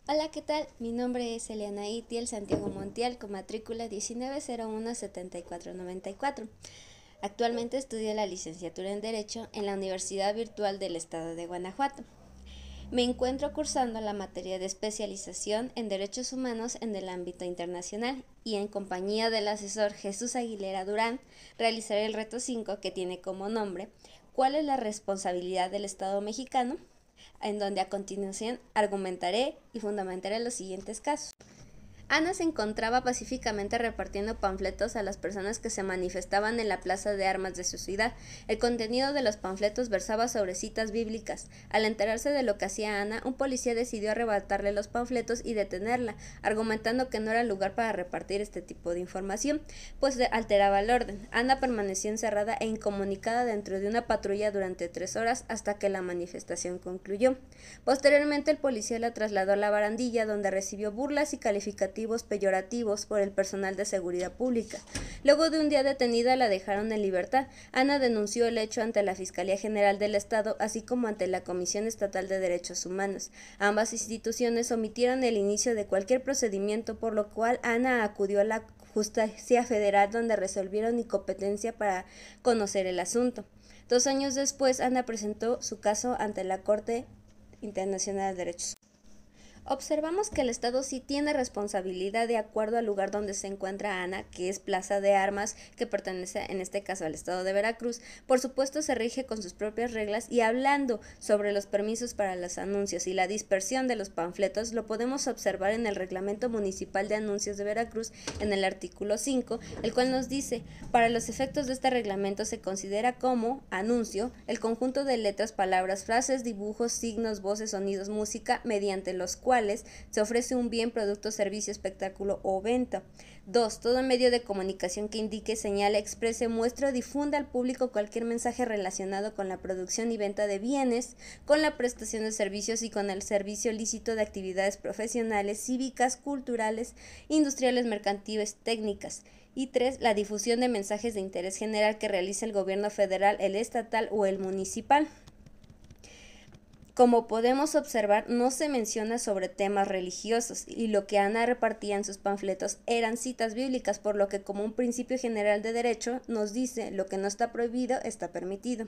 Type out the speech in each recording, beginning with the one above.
Hola, ¿qué tal? Mi nombre es Eliana Itiel Santiago Montiel con matrícula 19017494. Actualmente estudio la licenciatura en Derecho en la Universidad Virtual del Estado de Guanajuato. Me encuentro cursando la materia de especialización en Derechos Humanos en el ámbito internacional y en compañía del asesor Jesús Aguilera Durán realizaré el reto 5 que tiene como nombre ¿Cuál es la responsabilidad del Estado mexicano?, en donde a continuación argumentaré y fundamentaré los siguientes casos. Ana se encontraba pacíficamente repartiendo panfletos a las personas que se manifestaban en la plaza de armas de su ciudad. El contenido de los panfletos versaba sobre citas bíblicas. Al enterarse de lo que hacía Ana, un policía decidió arrebatarle los panfletos y detenerla, argumentando que no era lugar para repartir este tipo de información, pues alteraba el orden. Ana permaneció encerrada e incomunicada dentro de una patrulla durante 3 horas hasta que la manifestación concluyó. Posteriormente, el policía la trasladó a la barandilla, donde recibió burlas y calificativos peyorativos por el personal de seguridad pública. Luego de un día detenida, la dejaron en libertad. Ana denunció el hecho ante la Fiscalía General del Estado, así como ante la Comisión Estatal de Derechos Humanos. Ambas instituciones omitieron el inicio de cualquier procedimiento, por lo cual Ana acudió a la Justicia Federal, donde resolvieron incompetencia para conocer el asunto. 2 años después, Ana presentó su caso ante la Corte Internacional de Derechos. Observamos que el Estado sí tiene responsabilidad de acuerdo al lugar donde se encuentra Ana, que es Plaza de Armas, que pertenece en este caso al Estado de Veracruz. Por supuesto se rige con sus propias reglas, y hablando sobre los permisos para los anuncios y la dispersión de los panfletos, lo podemos observar en el Reglamento Municipal de Anuncios de Veracruz en el artículo 5, el cual nos dice: para los efectos de este reglamento se considera como anuncio el conjunto de letras, palabras, frases, dibujos, signos, voces, sonidos, música, mediante los cuales se ofrece un bien, producto, servicio, espectáculo o venta. 2. Todo medio de comunicación que indique, señale, exprese, muestre o difunda al público cualquier mensaje relacionado con la producción y venta de bienes, con la prestación de servicios y con el servicio lícito de actividades profesionales, cívicas, culturales, industriales, mercantiles, técnicas. Y 3. La difusión de mensajes de interés general que realice el gobierno federal, el estatal o el municipal. Como podemos observar, no se menciona sobre temas religiosos, y lo que Ana repartía en sus panfletos eran citas bíblicas, por lo que como un principio general de derecho nos dice: lo que no está prohibido está permitido.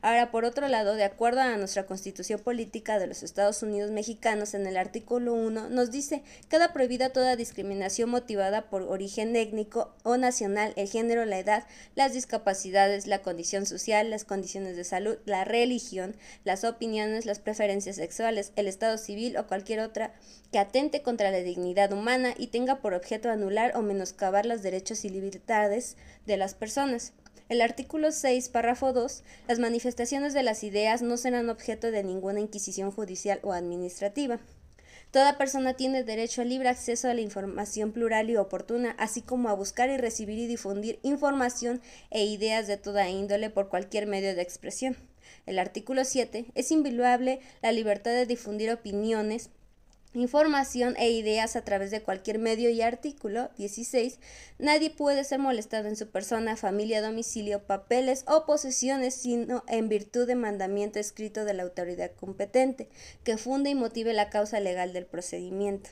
Ahora, por otro lado, de acuerdo a nuestra Constitución Política de los Estados Unidos Mexicanos, en el artículo 1 nos dice: queda prohibida toda discriminación motivada por origen étnico o nacional, el género, la edad, las discapacidades, la condición social, las condiciones de salud, la religión, las opiniones, las preferencias sexuales, el estado civil o cualquier otra que atente contra la dignidad humana y tenga por objeto anular o menoscabar los derechos y libertades de las personas. El artículo 6, párrafo 2, las manifestaciones de las ideas no serán objeto de ninguna inquisición judicial o administrativa. Toda persona tiene derecho al libre acceso a la información plural y oportuna, así como a buscar y recibir y difundir información e ideas de toda índole por cualquier medio de expresión. El artículo 7 es inviolable la libertad de difundir opiniones, información e ideas a través de cualquier medio. Y artículo 16, nadie puede ser molestado en su persona, familia, domicilio, papeles o posesiones, sino en virtud de mandamiento escrito de la autoridad competente, que funde y motive la causa legal del procedimiento.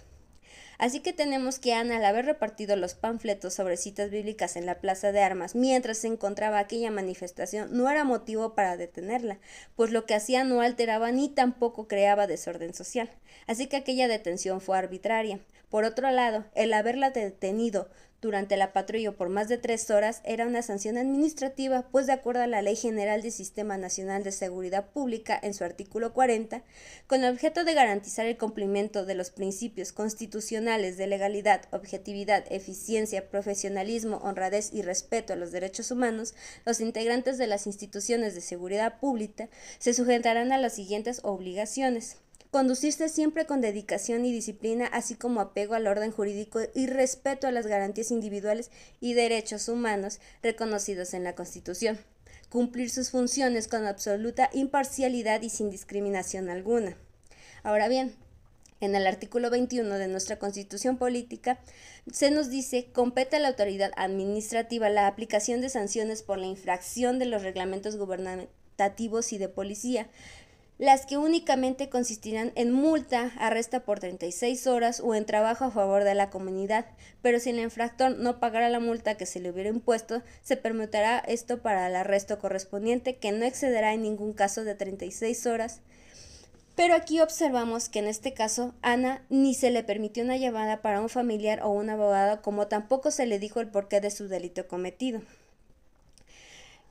Así que tenemos que Ana, al haber repartido los panfletos sobre citas bíblicas en la plaza de armas mientras se encontraba aquella manifestación, no era motivo para detenerla, pues lo que hacía no alteraba ni tampoco creaba desorden social. Así que aquella detención fue arbitraria. Por otro lado, el haberla detenido durante la patrulla por más de 3 horas era una sanción administrativa, pues de acuerdo a la Ley General del Sistema Nacional de Seguridad Pública, en su artículo 40, con el objeto de garantizar el cumplimiento de los principios constitucionales de legalidad, objetividad, eficiencia, profesionalismo, honradez y respeto a los derechos humanos, los integrantes de las instituciones de seguridad pública se sujetarán a las siguientes obligaciones: conducirse siempre con dedicación y disciplina, así como apego al orden jurídico y respeto a las garantías individuales y derechos humanos reconocidos en la Constitución. Cumplir sus funciones con absoluta imparcialidad y sin discriminación alguna. Ahora bien, en el artículo 21 de nuestra Constitución Política se nos dice: compete a la autoridad administrativa la aplicación de sanciones por la infracción de los reglamentos gubernativos y de policía, las que únicamente consistirán en multa, arresto por 36 horas o en trabajo a favor de la comunidad, pero si el infractor no pagara la multa que se le hubiera impuesto, se permutará esto para el arresto correspondiente, que no excederá en ningún caso de 36 horas. Pero aquí observamos que en este caso Ana ni se le permitió una llamada para un familiar o un abogado, como tampoco se le dijo el porqué de su delito cometido.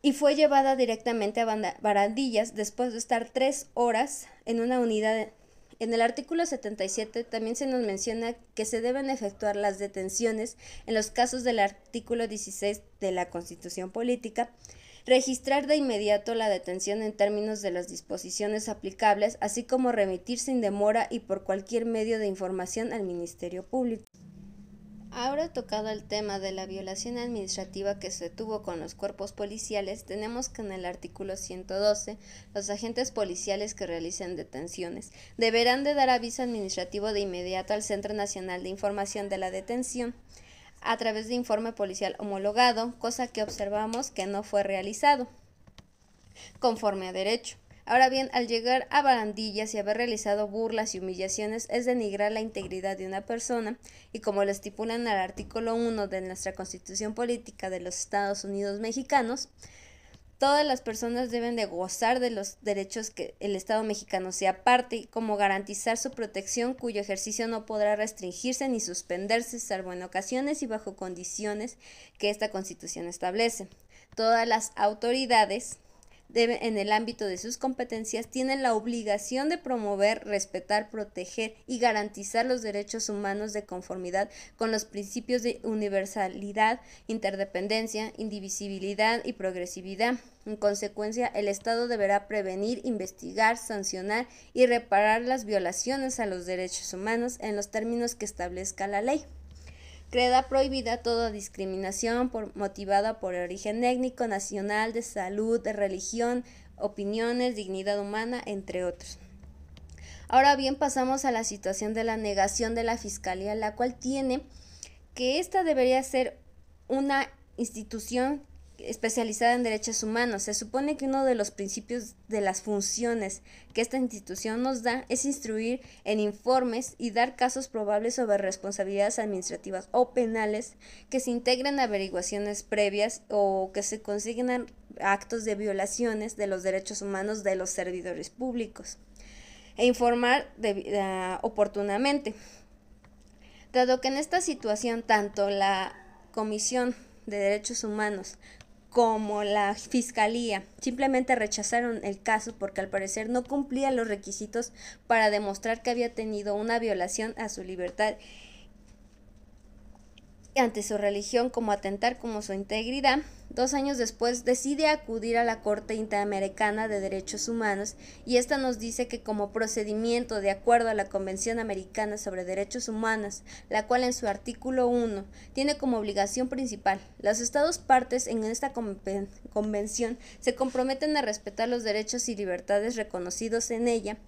Y fue llevada directamente a Barandillas después de estar 3 horas en una unidad. En el artículo 77 también se nos menciona que se deben efectuar las detenciones en los casos del artículo 16 de la Constitución Política, registrar de inmediato la detención en términos de las disposiciones aplicables, así como remitir sin demora y por cualquier medio de información al Ministerio Público. Ahora tocado el tema de la violación administrativa que se tuvo con los cuerpos policiales, tenemos que en el artículo 112, los agentes policiales que realicen detenciones deberán de dar aviso administrativo de inmediato al Centro Nacional de Información de la Detención a través de informe policial homologado, cosa que observamos que no fue realizado conforme a derecho. Ahora bien, al llegar a Barandillas y haber realizado burlas y humillaciones es denigrar la integridad de una persona, y como lo estipulan en el artículo 1 de nuestra Constitución Política de los Estados Unidos Mexicanos, todas las personas deben de gozar de los derechos que el Estado mexicano sea parte, como garantizar su protección, cuyo ejercicio no podrá restringirse ni suspenderse, salvo en ocasiones y bajo condiciones que esta Constitución establece. Todas las autoridades en el ámbito de sus competencias, tienen la obligación de promover, respetar, proteger y garantizar los derechos humanos de conformidad con los principios de universalidad, interdependencia, indivisibilidad y progresividad. En consecuencia, el Estado deberá prevenir, investigar, sancionar y reparar las violaciones a los derechos humanos en los términos que establezca la ley. Queda prohibida toda discriminación motivada por origen étnico, nacional, de salud, de religión, opiniones, dignidad humana, entre otros. Ahora bien, pasamos a la situación de la negación de la Fiscalía, la cual tiene que esta debería ser una institución especializada en derechos humanos. Se supone que uno de los principios de las funciones que esta institución nos da es instruir en informes y dar casos probables sobre responsabilidades administrativas o penales que se integren a averiguaciones previas o que se consignan actos de violaciones de los derechos humanos de los servidores públicos e informar oportunamente. Dado que en esta situación tanto la Comisión de Derechos Humanos como la Fiscalía simplemente rechazaron el caso porque al parecer no cumplía los requisitos para demostrar que había tenido una violación a su libertad ante su religión, como atentar como su integridad. 2 años después decide acudir a la Corte Interamericana de Derechos Humanos y esta nos dice que como procedimiento de acuerdo a la Convención Americana sobre Derechos Humanos, la cual en su artículo 1 tiene como obligación principal, los Estados partes en esta convención se comprometen a respetar los derechos y libertades reconocidos en ella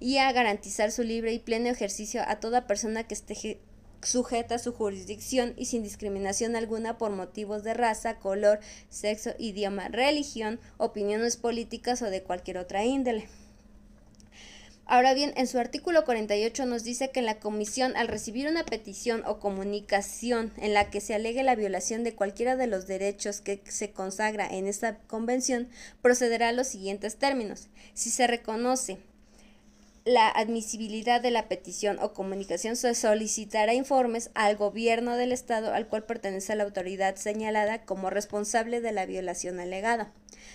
y a garantizar su libre y pleno ejercicio a toda persona que esté sujeta a su jurisdicción y sin discriminación alguna por motivos de raza, color, sexo, idioma, religión, opiniones políticas o de cualquier otra índole. Ahora bien, en su artículo 48 nos dice que la Comisión, al recibir una petición o comunicación en la que se alegue la violación de cualquiera de los derechos que se consagra en esta convención, procederá a los siguientes términos. Si se reconoce la admisibilidad de la petición o comunicación, se solicitará informes al gobierno del estado al cual pertenece la autoridad señalada como responsable de la violación alegada,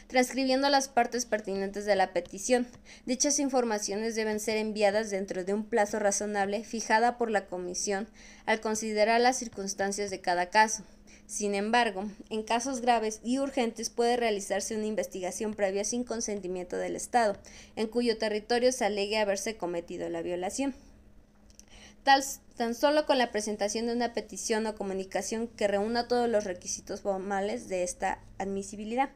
transcribiendo las partes pertinentes de la petición. Dichas informaciones deben ser enviadas dentro de un plazo razonable fijada por la comisión al considerar las circunstancias de cada caso. Sin embargo, en casos graves y urgentes puede realizarse una investigación previa sin consentimiento del Estado, en cuyo territorio se alegue haberse cometido la violación. Tan solo con la presentación de una petición o comunicación que reúna todos los requisitos formales de esta admisibilidad.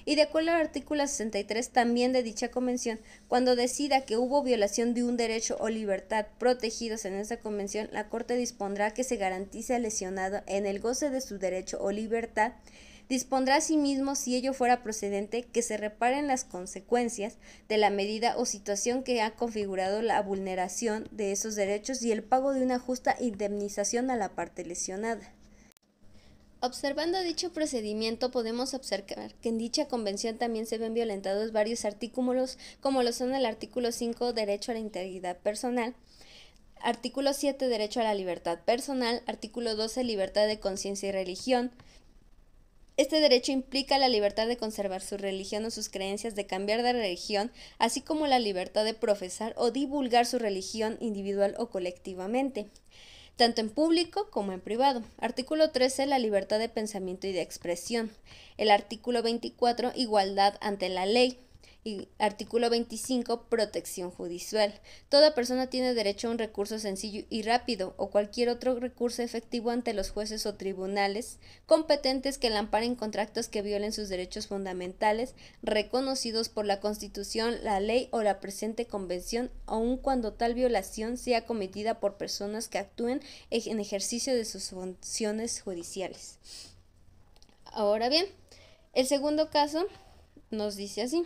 Y de acuerdo al artículo 63 también de dicha convención, cuando decida que hubo violación de un derecho o libertad protegidos en esta convención, la Corte dispondrá que se garantice al lesionado en el goce de su derecho o libertad Dispondrá asimismo, si ello fuera procedente, que se reparen las consecuencias de la medida o situación que ha configurado la vulneración de esos derechos y el pago de una justa indemnización a la parte lesionada. Observando dicho procedimiento, podemos observar que en dicha convención también se ven violentados varios artículos, como lo son el artículo 5, derecho a la integridad personal, artículo 7, derecho a la libertad personal, artículo 12, libertad de conciencia y religión. Este derecho implica la libertad de conservar su religión o sus creencias, de cambiar de religión, así como la libertad de profesar o divulgar su religión individual o colectivamente, tanto en público como en privado. Artículo 13, la libertad de pensamiento y de expresión. El artículo 24, igualdad ante la ley. Y artículo 25, protección judicial. Toda persona tiene derecho a un recurso sencillo y rápido o cualquier otro recurso efectivo ante los jueces o tribunales competentes que la amparen contra actos que violen sus derechos fundamentales reconocidos por la Constitución, la ley o la presente convención, aun cuando tal violación sea cometida por personas que actúen en ejercicio de sus funciones judiciales. Ahora bien, el segundo caso nos dice así.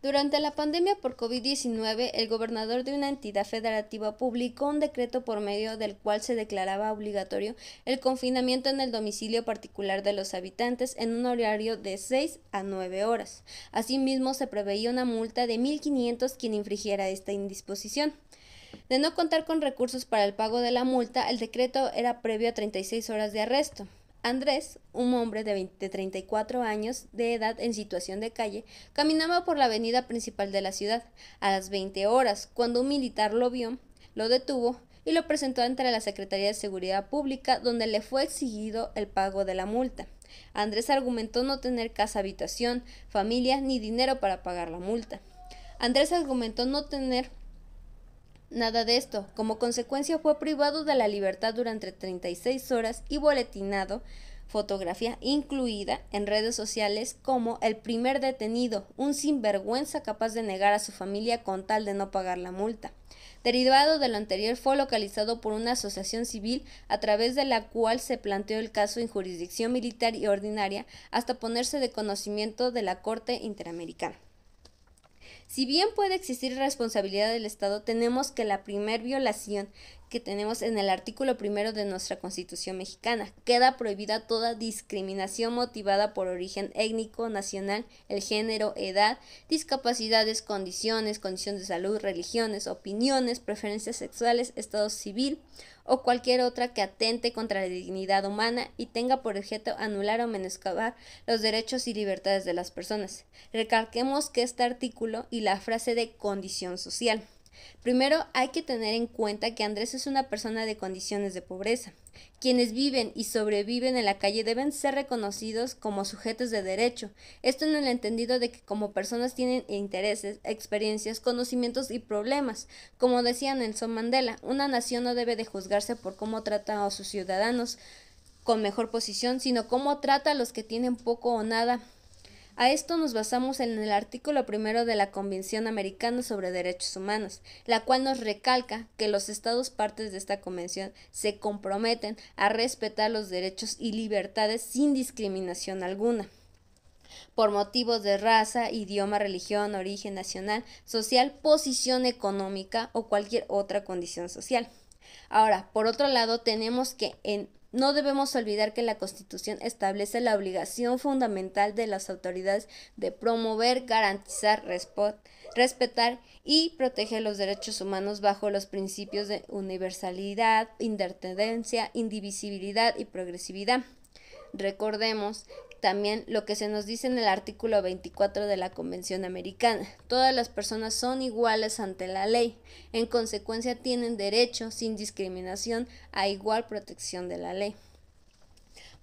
Durante la pandemia por COVID-19, el gobernador de una entidad federativa publicó un decreto por medio del cual se declaraba obligatorio el confinamiento en el domicilio particular de los habitantes en un horario de 6 a 9 horas. Asimismo, se preveía una multa de 1.500 quien infringiera esta indisposición. De no contar con recursos para el pago de la multa, el decreto era previo a 36 horas de arresto. Andrés, un hombre de 34 años de edad en situación de calle, caminaba por la avenida principal de la ciudad a las 20 horas, cuando un militar lo vio, lo detuvo y lo presentó ante la Secretaría de Seguridad Pública, donde le fue exigido el pago de la multa. Andrés argumentó no tener casa, habitación, familia ni dinero para pagar la multa. Andrés argumentó no tener nada de esto. Como consecuencia fue privado de la libertad durante 36 horas y boletinado, fotografía incluida en redes sociales como el primer detenido, un sinvergüenza capaz de negar a su familia con tal de no pagar la multa. Derivado de lo anterior, fue localizado por una asociación civil a través de la cual se planteó el caso en jurisdicción militar y ordinaria hasta ponerse de conocimiento de la Corte Interamericana. Si bien puede existir responsabilidad del Estado, tenemos que la primer violación que tenemos en el artículo 1 de nuestra Constitución mexicana. Queda prohibida toda discriminación motivada por origen étnico, nacional, el género, edad, discapacidades, condición de salud, religiones, opiniones, preferencias sexuales, estado civil o cualquier otra que atente contra la dignidad humana y tenga por objeto anular o menoscabar los derechos y libertades de las personas. Recalquemos que este artículo y la frase de condición social. Primero, hay que tener en cuenta que Andrés es una persona de condiciones de pobreza. Quienes viven y sobreviven en la calle deben ser reconocidos como sujetos de derecho. Esto en el entendido de que como personas tienen intereses, experiencias, conocimientos y problemas. Como decía Nelson Mandela, una nación no debe de juzgarse por cómo trata a sus ciudadanos con mejor posición, sino cómo trata a los que tienen poco o nada. A esto nos basamos en el artículo 1 de la Convención Americana sobre Derechos Humanos, la cual nos recalca que los estados partes de esta convención se comprometen a respetar los derechos y libertades sin discriminación alguna, por motivos de raza, idioma, religión, origen nacional, social, posición económica o cualquier otra condición social. Ahora, por otro lado, tenemos que no debemos olvidar que la Constitución establece la obligación fundamental de las autoridades de promover, garantizar, respetar y proteger los derechos humanos bajo los principios de universalidad, independencia, indivisibilidad y progresividad. Recordemos también lo que se nos dice en el artículo 24 de la Convención Americana. Todas las personas son iguales ante la ley. En consecuencia, tienen derecho, sin discriminación, a igual protección de la ley.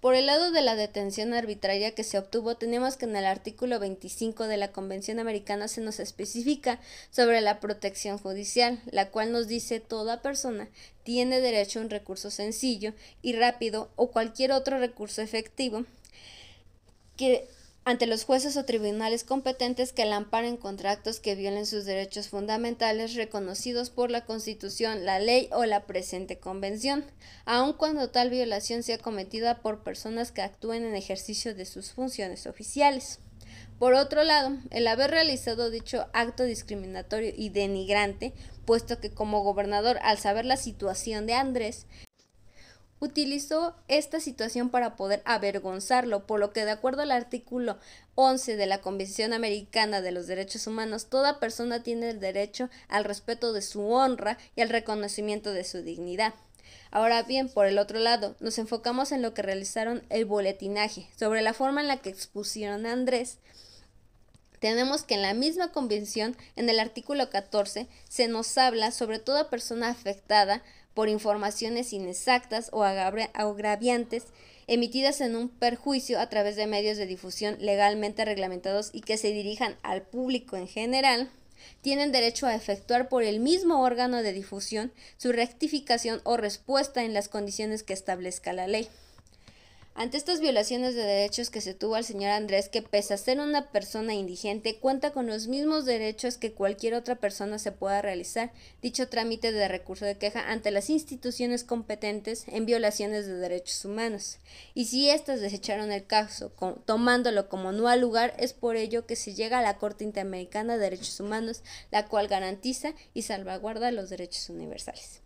Por el lado de la detención arbitraria que se obtuvo, tenemos que en el artículo 25 de la Convención Americana se nos especifica sobre la protección judicial, la cual nos dice toda persona tiene derecho a un recurso sencillo y rápido o cualquier otro recurso efectivo que ante los jueces o tribunales competentes que la amparen contra actos que violen sus derechos fundamentales reconocidos por la Constitución, la ley o la presente convención, aun cuando tal violación sea cometida por personas que actúen en ejercicio de sus funciones oficiales. Por otro lado, el haber realizado dicho acto discriminatorio y denigrante, puesto que como gobernador, al saber la situación de Andrés, utilizó esta situación para poder avergonzarlo, por lo que de acuerdo al artículo 11 de la Convención Americana de los Derechos Humanos, toda persona tiene el derecho al respeto de su honra y al reconocimiento de su dignidad. Ahora bien, por el otro lado, nos enfocamos en lo que realizaron el boletinaje, sobre la forma en la que expusieron a Andrés. Tenemos que en la misma convención, en el artículo 14, se nos habla sobre toda persona afectada por informaciones inexactas o agraviantes emitidas en un perjuicio a través de medios de difusión legalmente reglamentados y que se dirijan al público en general, tienen derecho a efectuar por el mismo órgano de difusión su rectificación o respuesta en las condiciones que establezca la ley. Ante estas violaciones de derechos que se tuvo al señor Andrés, que pese a ser una persona indigente, cuenta con los mismos derechos que cualquier otra persona se pueda realizar dicho trámite de recurso de queja ante las instituciones competentes en violaciones de derechos humanos. Y si éstas desecharon el caso, tomándolo como no al lugar, es por ello que se llega a la Corte Interamericana de Derechos Humanos, la cual garantiza y salvaguarda los derechos universales.